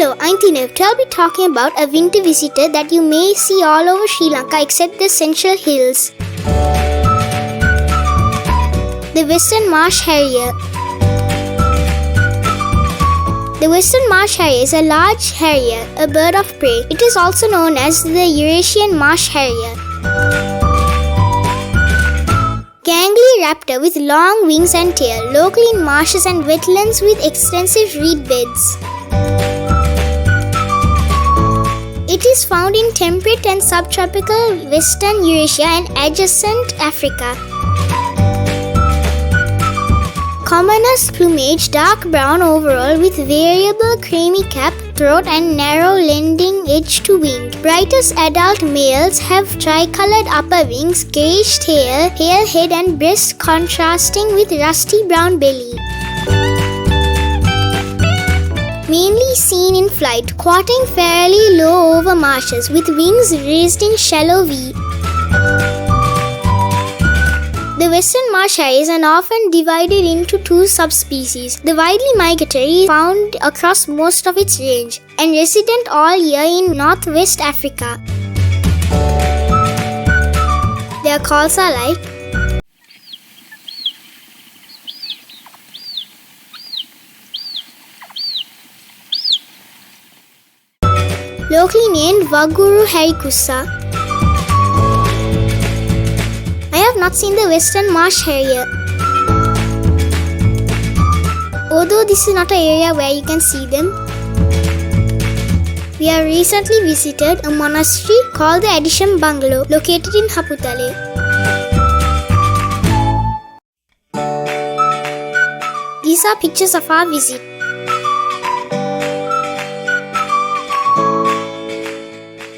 Hello, I'm Thinev. Today I'll be talking about a winter visitor that you may see all over Sri Lanka except the central hills. The Western Marsh Harrier. The Western Marsh Harrier is a large harrier, a bird of prey. It is also known as the Eurasian Marsh Harrier. Gangly raptor with long wings and tail, local in marshes and wetlands with extensive reed beds. It is found in temperate and subtropical western Eurasia and adjacent Africa. Commonest plumage dark brown overall with variable creamy cap, throat and narrow lending edge to wing. Brightest adult males have tricolored upper wings, grayish tail, pale head and breast contrasting with rusty brown belly. Mainly seen in flight, quartering fairly low over marshes with wings raised in shallow V. The Western Marsh Harrier is often divided into two subspecies. The widely migratory is found across most of its range and resident all year in northwest Africa. Their calls are like locally named Waguru Harikussa. I have not seen the Western Marsh Harrier. Although this is not an area where you can see them, we have recently visited a monastery called the Addition Bungalow located in Haputale. These are pictures of our visit.